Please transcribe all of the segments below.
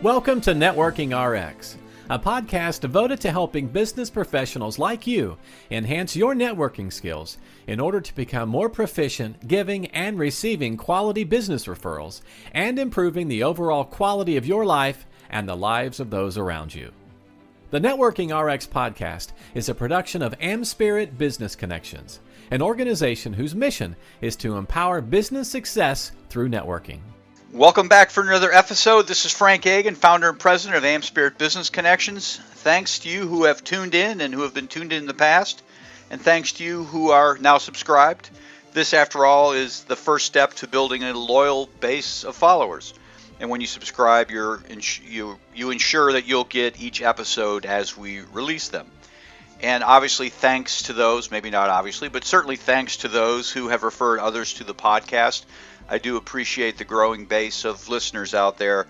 Welcome to Networking RX, a podcast devoted to helping business professionals like you enhance your networking skills in order to become more proficient giving and receiving quality business referrals and improving the overall quality of your life and the lives of those around you. The Networking RX podcast is a production of AmSpirit Business Connections, an organization whose mission is to empower business success through networking. Welcome back for another episode. This is Frank Agin, founder and president of AmSpirit Business Connections. Thanks to you who have tuned in and who have been tuned in the past, and thanks to you who are now subscribed. This, after all, is the first step to building a loyal base of followers. And when you subscribe, you ensure that you'll get each episode as we release them. And obviously, thanks to those, maybe not obviously, but certainly thanks to those who have referred others to the podcast. I do appreciate the growing base of listeners out there.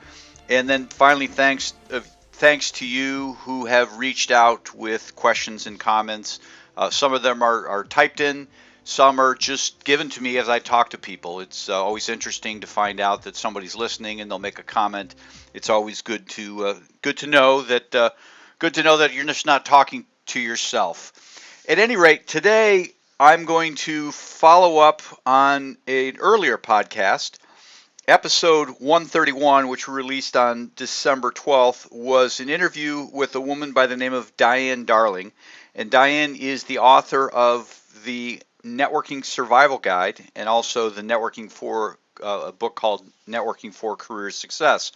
And then finally, thanks to you who have reached out with questions and comments. Some of them are typed in. Some are just given to me as I talk to people. It's always interesting to find out that somebody's listening and they'll make a comment. It's always good to know that you're just not talking to yourself. At any rate, today I'm going to follow up on an earlier podcast. Episode 131, which we released on December 12th, was an interview with a woman by the name of Diane Darling. And Diane is the author of the Networking Survival Guide and also the a book called Networking for Career Success.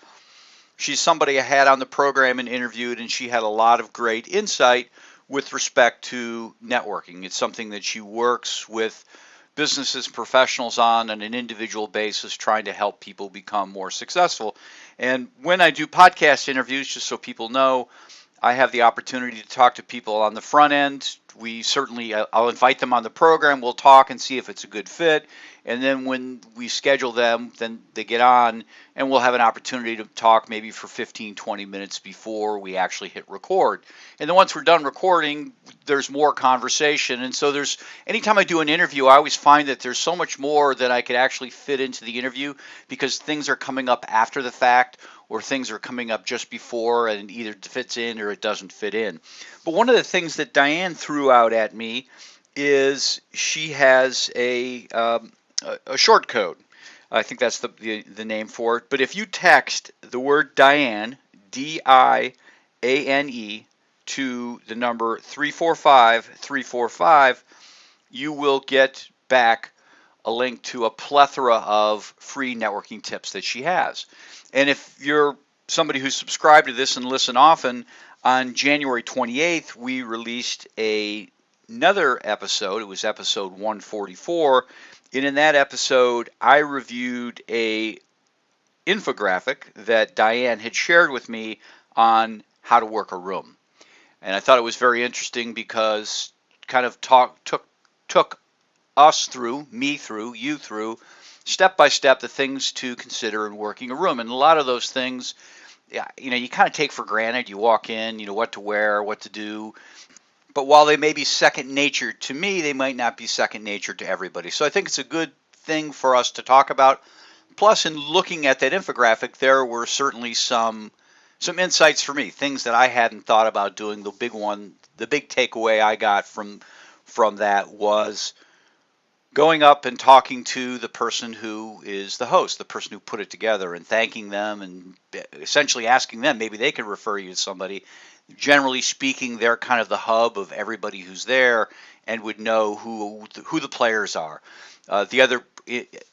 She's somebody I had on the program and interviewed, and she had a lot of great insight with respect to networking. It's something that she works with businesses, professionals on an individual basis, trying to help people become more successful. And when I do podcast interviews, just so people know, I have the opportunity to talk to people on the front end. I'll invite them on the program. We'll talk and see if it's a good fit. And then when we schedule them, then they get on and we'll have an opportunity to talk maybe for 15, 20 minutes before we actually hit record. And then once we're done recording, there's more conversation. And so anytime I do an interview, I always find that there's so much more that I could actually fit into the interview because things are coming up after the fact or things are coming up just before and it either fits in or it doesn't fit in. But one of the things that Diane threw out at me is she has a short code. I think that's the name for it. But if you text the word Diane, D-I-A-N-E, to the number 345-345, you will get back a link to a plethora of free networking tips that she has. And if you're somebody who's subscribed to this and listen often, on January 28th, we released another episode. It was episode 144. And in that episode, I reviewed a infographic that Diane had shared with me on how to work a room. And I thought it was very interesting because kind of took us through, me through, you through, step by step, the things to consider in working a room. And a lot of those things, you kind of take for granted. You walk in, what to wear, what to do. But while they may be second nature to me, they might not be second nature to everybody. So I think it's a good thing for us to talk about. Plus, in looking at that infographic, there were certainly some insights for me, things that I hadn't thought about doing. The big takeaway I got from that was going up and talking to the person who is the host, the person who put it together, and thanking them and essentially asking them, maybe they could refer you to somebody. Generally speaking, they're kind of the hub of everybody who's there and would know who the players are. The other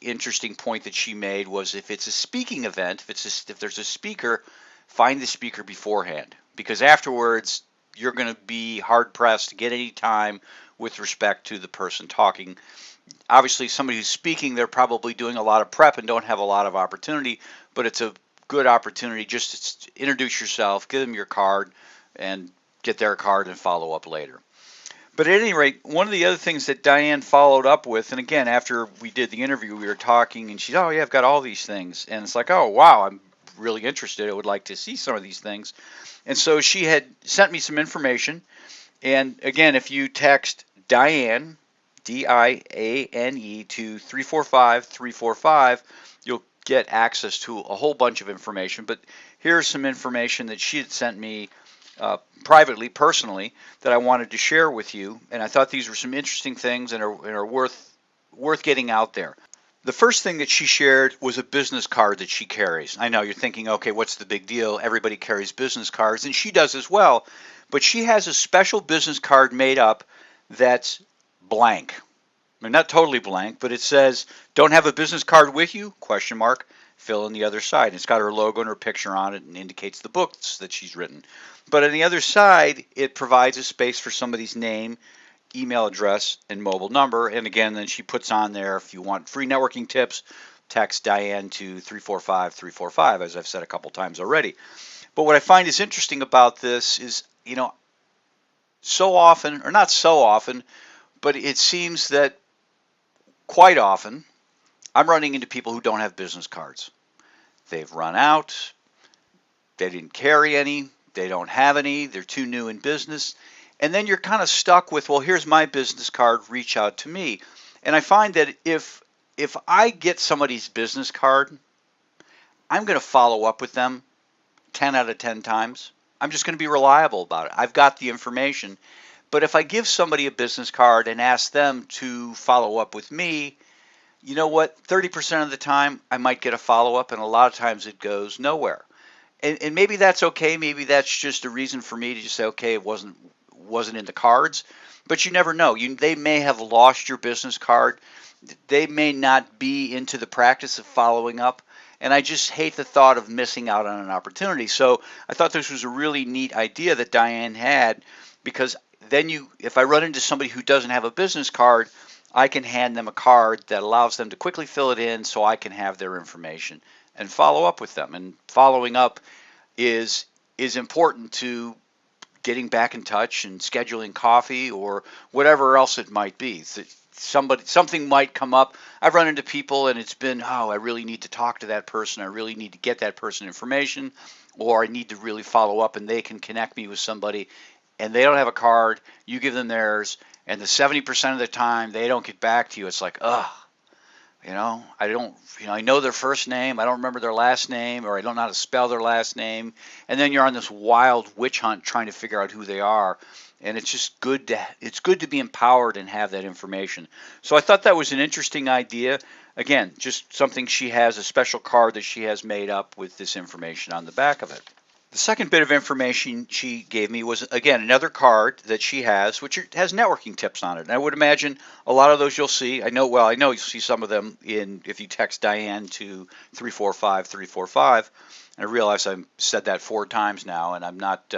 interesting point that she made was if it's a speaking event, if there's a speaker, find the speaker beforehand, because afterwards you're going to be hard-pressed to get any time with respect to the person talking. Obviously, somebody who's speaking, they're probably doing a lot of prep and don't have a lot of opportunity, but it's a good opportunity just to introduce yourself, give them your card, and get their card and follow up later. But at any rate, one of the other things that Diane followed up with, and again, after we did the interview, we were talking, and she said, oh, yeah, I've got all these things. And it's like, oh, wow, I'm really interested. I would like to see some of these things. And so she had sent me some information. And again, if you text Diane, D-I-A-N-E, to 345-345, you'll get access to a whole bunch of information, but here's some information that she had sent me privately, personally, that I wanted to share with you. And I thought these were some interesting things and are worth getting out there. The first thing that she shared was a business card that she carries. I know you're thinking, okay, what's the big deal? Everybody carries business cards, and she does as well. But she has a special business card made up that's blank. I mean, not totally blank, but it says, "Don't have a business card with you?" Question mark. Fill in the other side. It's got her logo and her picture on it and indicates the books that she's written. But on the other side, it provides a space for somebody's name, email address, and mobile number. And again, then she puts on there, if you want free networking tips, text Diane to 345-345, as I've said a couple times already. But what I find is interesting about this is, so often, or not so often, but it seems that quite often I'm running into people who don't have business cards. They've run out, they didn't carry any, they don't have any, they're too new in business. And then you're kind of stuck with, well, here's my business card, reach out to me. And I find that if I get somebody's business card, I'm going to follow up with them 10 out of 10 times. I'm just going to be reliable about it. I've got the information. But if I give somebody a business card and ask them to follow up with me, you know what? 30% of the time I might get a follow-up, and a lot of times it goes nowhere. And maybe that's okay. Maybe that's just a reason for me to just say, okay, it wasn't in the cards. But you never know. They may have lost your business card. They may not be into the practice of following up. And I just hate the thought of missing out on an opportunity. So I thought this was a really neat idea that Diane had, because then if I run into somebody who doesn't have a business card, I can hand them a card that allows them to quickly fill it in so I can have their information and follow up with them. And following up is important to getting back in touch and scheduling coffee or whatever else it might be. Something might come up. I've run into people and it's been, I really need to talk to that person. I really need to get that person information, or I need to really follow up, and they can connect me with somebody and they don't have a card. You give them theirs, and the 70% of the time they don't get back to you. It's like, I know their first name, I don't remember their last name, or I don't know how to spell their last name. And then you're on this wild witch hunt trying to figure out who they are. And it's just good to be empowered and have that information. So I thought that was an interesting idea. Again, just something she has, a special card that she has made up with this information on the back of it. The second bit of information she gave me was, again, another card that she has, which has networking tips on it. And I would imagine a lot of those you'll see. I know you'll see some of them if you text Diane to 345-345. And I realize I've said that 4 times now, and I'm not,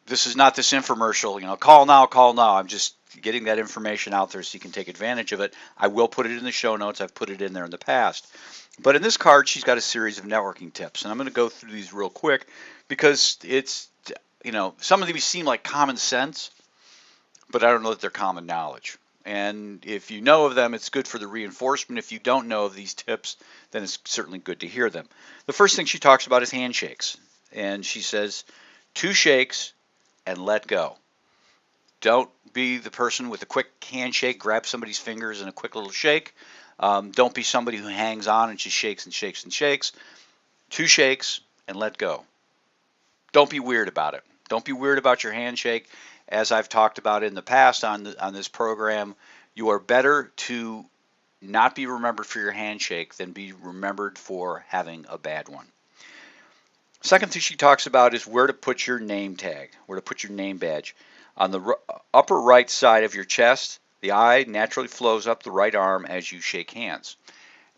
this is not this infomercial, call now, call now. I'm just getting that information out there so you can take advantage of it. I will put it in the show notes. I've put it in there in the past. But in this card, she's got a series of networking tips. And I'm going to go through these real quick because it's, some of these seem like common sense, but I don't know that they're common knowledge. And if you know of them, it's good for the reinforcement. If you don't know of these tips, then it's certainly good to hear them. The first thing she talks about is handshakes. And she says, 2 shakes and let go. Don't be the person with a quick handshake, grab somebody's fingers and a quick little shake. Don't be somebody who hangs on and just shakes and shakes and shakes. 2 shakes and let go. Don't be weird about it. Don't be weird about your handshake. As I've talked about in the past on this program, you are better to not be remembered for your handshake than be remembered for having a bad one. Second thing she talks about is where to put your name tag, where to put your name badge. On the upper right side of your chest, the eye naturally flows up the right arm as you shake hands.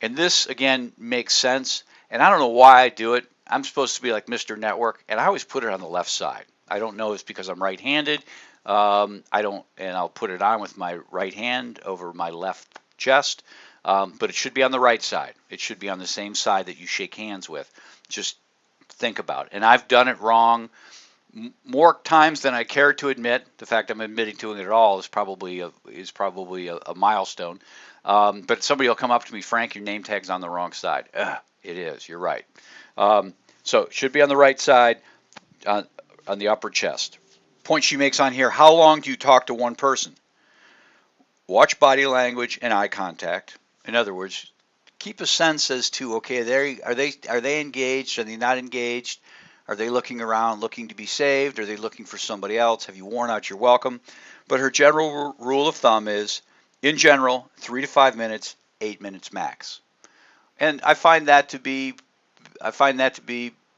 And this, again, makes sense. And I don't know why I do it. I'm supposed to be like Mr. Network, and I always put it on the left side. I don't know if it's because I'm right-handed. And I'll put it on with my right hand over my left chest. But it should be on the right side. It should be on the same side that you shake hands with. Just think about it. And I've done it wrong more times than I care to admit. The fact I'm admitting to it at all is probably a milestone. But somebody will come up to me, Frank, your name tag's on the wrong side. It is. You're right. So it should be on the right side, on the upper chest. Point she makes on here: how long do you talk to one person? Watch body language and eye contact. In other words, keep a sense as to, okay, are they engaged? Are they not engaged? Are they looking around, looking to be saved? Are they looking for somebody else? Have you worn out your welcome? But her general rule of thumb is, in general, 3 to 5 minutes, 8 minutes max. And I find that to be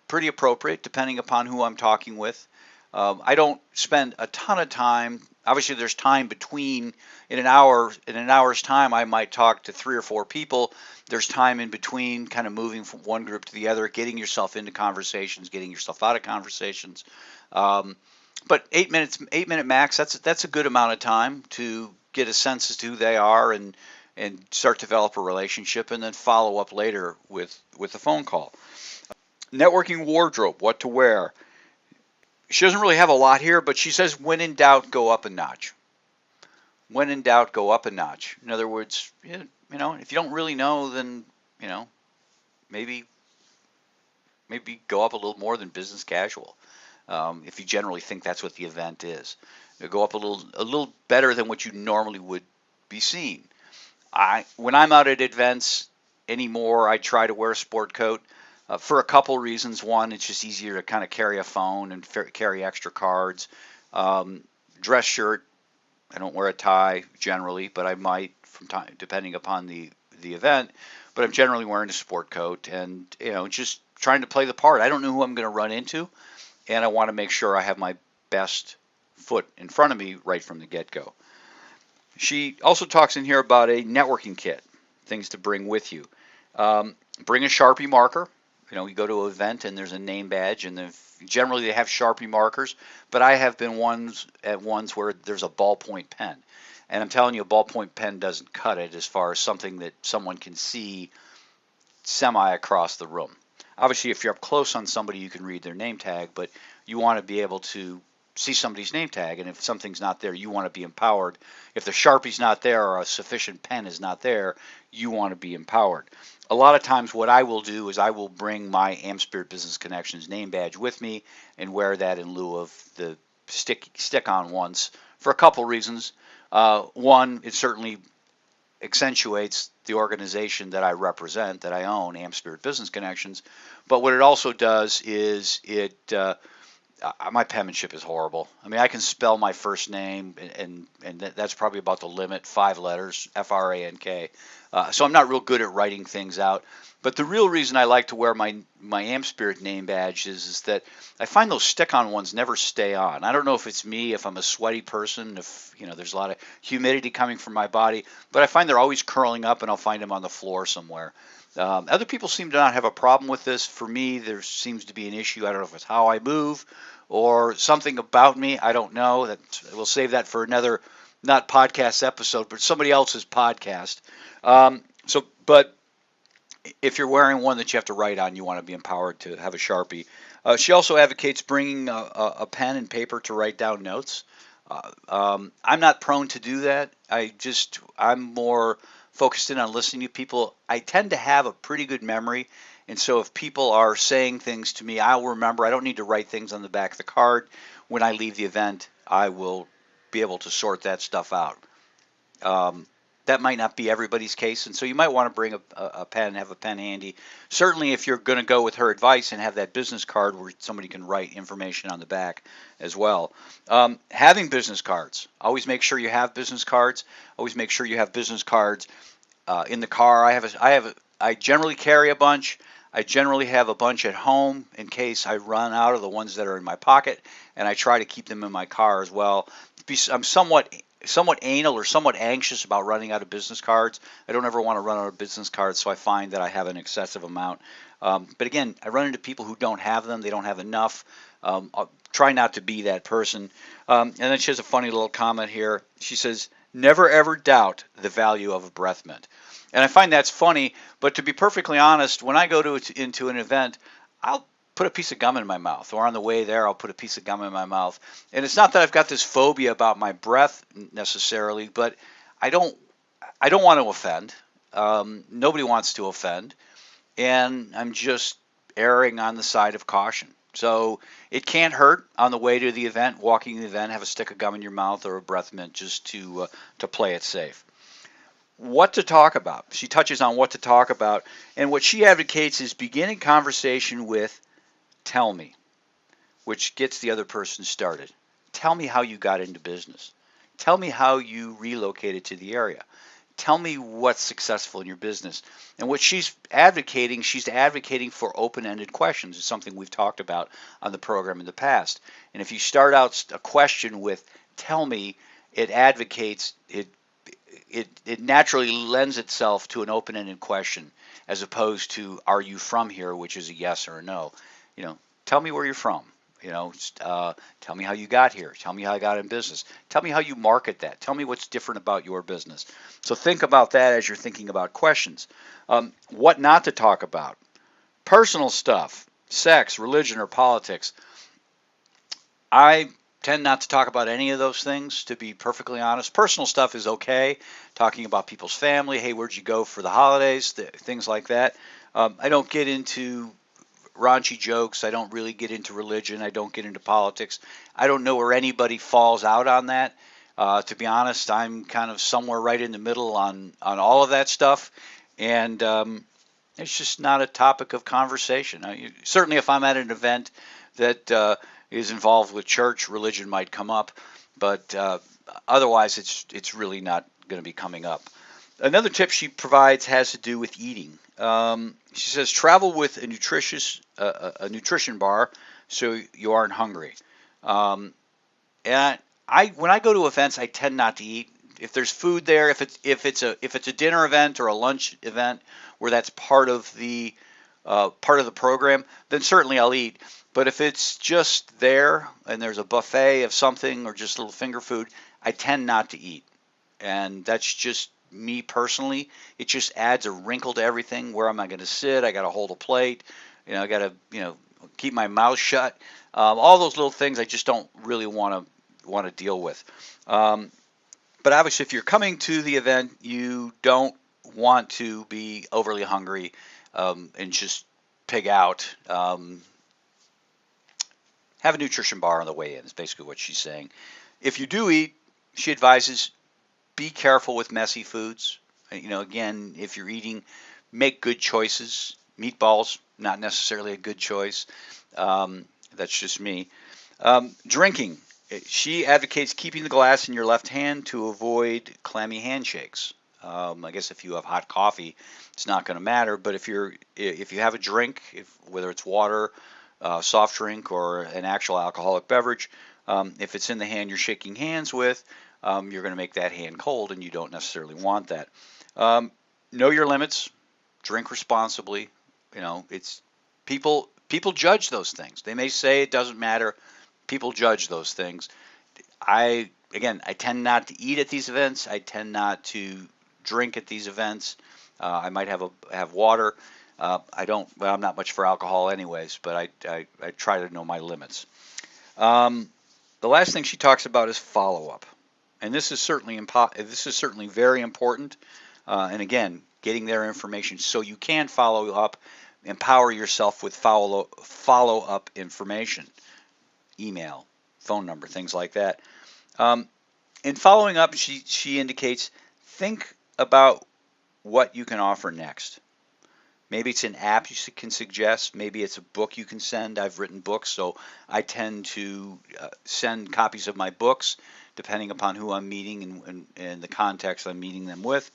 pretty appropriate, depending upon who I'm talking with. I don't spend a ton of time. Obviously, there's time between. In an hour's time, I might talk to 3 or 4 people. There's time in between, kind of moving from one group to the other, getting yourself into conversations, getting yourself out of conversations. But 8 minutes, 8 minute max. That's a good amount of time to get a sense as to who they are and start to develop a relationship, and then follow up later with a phone call. Networking wardrobe, what to wear. She doesn't really have a lot here, but she says, when in doubt, go up a notch. When in doubt, go up a notch. In other words, if you don't really know, then, maybe go up a little more than business casual. If you generally think that's what the event is. Go up a little better than what you normally would be seeing. When I'm out at events anymore, I try to wear a sport coat. For a couple reasons. One, it's just easier to kind of carry a phone and carry extra cards. Dress shirt, I don't wear a tie generally, but I might from time, depending upon the event. But I'm generally wearing a sport coat, and just trying to play the part. I don't know who I'm going to run into, and I want to make sure I have my best foot in front of me right from the get-go. She also talks in here about a networking kit, things to bring with you. Bring a Sharpie marker. You go to an event and there's a name badge, and generally they have Sharpie markers, but I have been ones where there's a ballpoint pen. And I'm telling you, a ballpoint pen doesn't cut it as far as something that someone can see semi across the room. Obviously, if you're up close on somebody, you can read their name tag, but you want to be able to see somebody's name tag, and if something's not there, you want to be empowered. If the Sharpie's not there or a sufficient pen is not there, you want to be empowered. A lot of times what I will do is I will bring my AmSpirit Business Connections name badge with me and wear that in lieu of the stick-on ones for a couple reasons. One, it certainly accentuates the organization that I represent, that I own, AmSpirit Business Connections. But what it also does is my penmanship is horrible. I mean, I can spell my first name, and that's probably about the limit, 5 letters, Frank. So I'm not real good at writing things out. But the real reason I like to wear my AmSpirit name badge is that I find those stick-on ones never stay on. I don't know if it's me, if I'm a sweaty person, if there's a lot of humidity coming from my body, but I find they're always curling up, and I'll find them on the floor somewhere. Other people seem to not have a problem with this. For me, there seems to be an issue. I don't know if it's how I move or something about me. I don't know. We'll save that for another, not podcast episode, but somebody else's podcast. But if you're wearing one that you have to write on, you want to be empowered to have a Sharpie. She also advocates bringing a pen and paper to write down notes. I'm not prone to do that. I'm more focused in on listening to people. I tend to have a pretty good memory, and so if people are saying things to me, I'll remember. I don't need to write things on the back of the card. When I leave the event, I will be able to sort that stuff out. That might not be everybody's case, and so you might want to bring a pen, have a pen handy. Certainly if you're going to go with her advice and have that business card where somebody can write information on the back as well. Having business cards. Always make sure you have business cards. Always make sure you have business cards in the car. I generally carry a bunch. I generally have a bunch at home in case I run out of the ones that are in my pocket, and I try to keep them in my car as well. I'm somewhat anal or somewhat anxious about running out of business cards. I don't ever want to run out of business cards, so I find that I have an excessive amount. But again, I run into people who don't have them. They don't have enough. I'll try not to be that person. And then she has a funny little comment here. She says, never ever doubt the value of a breath mint. And I find that's funny, but to be perfectly honest, when I go into an event, I'll put a piece of gum in my mouth, or on the way there, I'll put a piece of gum in my mouth. And it's not that I've got this phobia about my breath necessarily, but I don't want to offend. Nobody wants to offend, and I'm just erring on the side of caution. So it can't hurt on the way to the event, walking the event, have a stick of gum in your mouth or a breath mint just to play it safe. what to talk about. She touches on what to talk about. And what she advocates is beginning conversation with, tell me, which gets the other person started. Tell me how you got into business. Tell me how you relocated to the area. Tell me what's successful in your business. And what she's advocating for open-ended questions. It's something we've talked about on the program in the past. And if you start out a question with, tell me, it advocates, it naturally lends itself to an open-ended question as opposed to, are you from here, which is a yes or a no. Tell me where you're from. Tell me how you got here. Tell me how I got in business. Tell me how you market that. Tell me what's different about your business. So think about that as you're thinking about questions. What not to talk about. Personal stuff, sex, religion, or politics. I tend not to talk about any of those things, to be perfectly honest. Personal stuff is okay. Talking about people's family. Hey, where'd you go for the holidays? Things like that. I don't get into raunchy jokes. I don't really get into religion. I don't get into politics. I don't know where anybody falls out on that. To be honest, I'm kind of somewhere right in the middle on all of that stuff. And it's just not a topic of conversation. Certainly if I'm at an event that is involved with church, religion might come up. But otherwise, it's really not going to be coming up. Another tip she provides has to do with eating. She says travel with a nutrition bar so you aren't hungry. And when I go to events, I tend not to eat. If there's food there, if it's a dinner event or a lunch event where that's part of the program, then certainly I'll eat. But if it's just there and there's a buffet of something or just a little finger food, I tend not to eat. And that's just me personally. It just adds a wrinkle to everything. Where am I going to sit? I got to hold a plate. I got to keep my mouth shut. All those little things I just don't really want to deal with. But obviously, if you're coming to the event, you don't want to be overly hungry and just pig out. Have a nutrition bar on the way in is basically what she's saying. If you do eat, she advises, be careful with messy foods. Again, if you're eating, make good choices. Meatballs, not necessarily a good choice. That's just me. Drinking. She advocates keeping the glass in your left hand to avoid clammy handshakes. I guess if you have hot coffee, it's not going to matter. But if you have a drink, whether it's water, soft drink, or an actual alcoholic beverage, if it's in the hand you're shaking hands with, you're going to make that hand cold, and you don't necessarily want that. Know your limits. Drink responsibly. It's people judge those things. They may say it doesn't matter. People judge those things. I tend not to eat at these events. I tend not to drink at these events. I might have water. I'm not much for alcohol anyways, but I try to know my limits. The last thing she talks about is follow-up. And this is certainly very important. And again, getting their information so you can follow up, empower yourself with follow-up information, email, phone number, things like that. In following up, she indicates, think about what you can offer next. Maybe it's an app you can suggest. Maybe it's a book you can send. I've written books, so I tend to send copies of my books depending upon who I'm meeting and the context I'm meeting them with.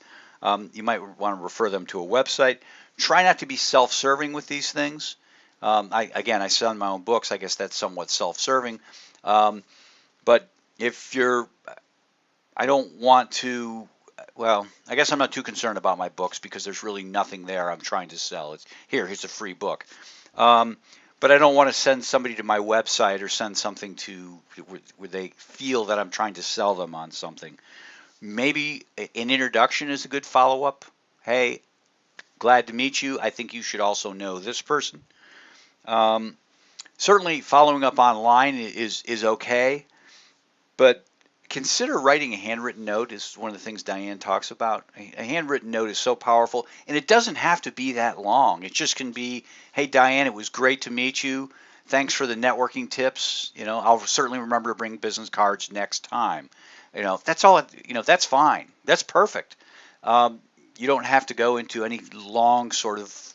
You might want to refer them to a website. Try not to be self-serving with these things. I send my own books. I guess that's somewhat self-serving. But I don't want to, I guess I'm not too concerned about my books because there's really nothing there I'm trying to sell. Here's a free book. But I don't want to send somebody to my website or send something where they feel that I'm trying to sell them on something. Maybe an introduction is a good follow-up. Hey, glad to meet you. I think you should also know this person. Certainly following up online is okay, but consider writing a handwritten note is one of the things Diane talks about. A handwritten note is so powerful, and it doesn't have to be that long. It just can be, hey, Diane, it was great to meet you. Thanks for the networking tips. I'll certainly remember to bring business cards next time. That's all. That's fine. That's perfect. You don't have to go into any long sort of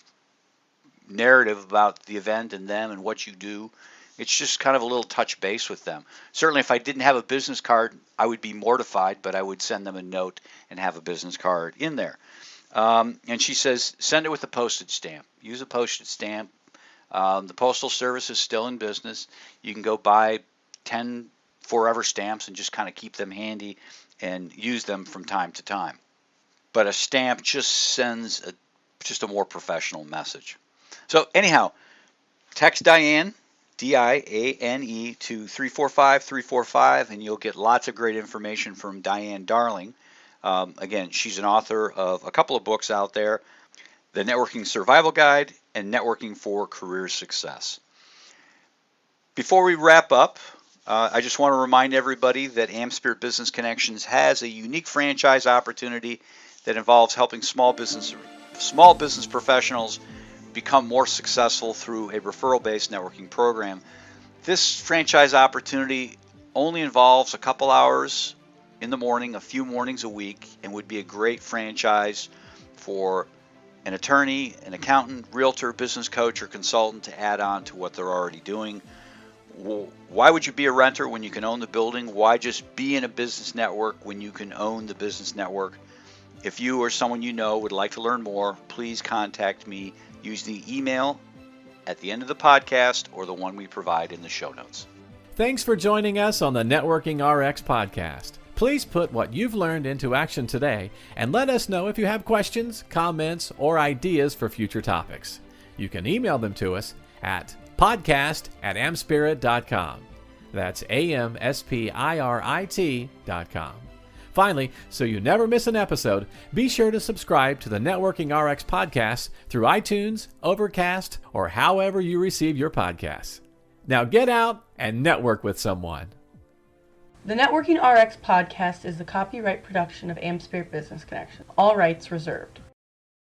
narrative about the event and them and what you do. It's just kind of a little touch base with them. Certainly, if I didn't have a business card, I would be mortified, but I would send them a note and have a business card in there. And she says, send it with a postage stamp. Use a postage stamp. The Postal Service is still in business. You can go buy 10 forever stamps and just kind of keep them handy and use them from time to time. But a stamp just sends just a more professional message. So anyhow, text Diane, Diane, to 345-345, and you'll get lots of great information from Diane Darling. Again, she's an author of a couple of books out there, The Networking Survival Guide and Networking for Career Success. Before we wrap up, I just want to remind everybody that AmSpirit Business Connections has a unique franchise opportunity that involves helping small business professionals become more successful through a referral-based networking program. This franchise opportunity only involves a couple hours in the morning, a few mornings a week, and would be a great franchise for an attorney, an accountant, realtor, business coach, or consultant to add on to what they're already doing. Why would you be a renter when you can own the building? Why just be in a business network when you can own the business network? If you or someone you know would like to learn more, please contact me. Use the email at the end of the podcast or the one we provide in the show notes. Thanks for joining us on the Networking RX podcast. Please put what you've learned into action today and let us know if you have questions, comments, or ideas for future topics. You can email them to us at podcast@amspirit.com. That's AmSpirit.com. Finally, so you never miss an episode, be sure to subscribe to the Networking RX podcast through iTunes, Overcast, or however you receive your podcasts. Now get out and network with someone. The Networking RX podcast is the copyright production of AmSpirit Business Connection. All rights reserved.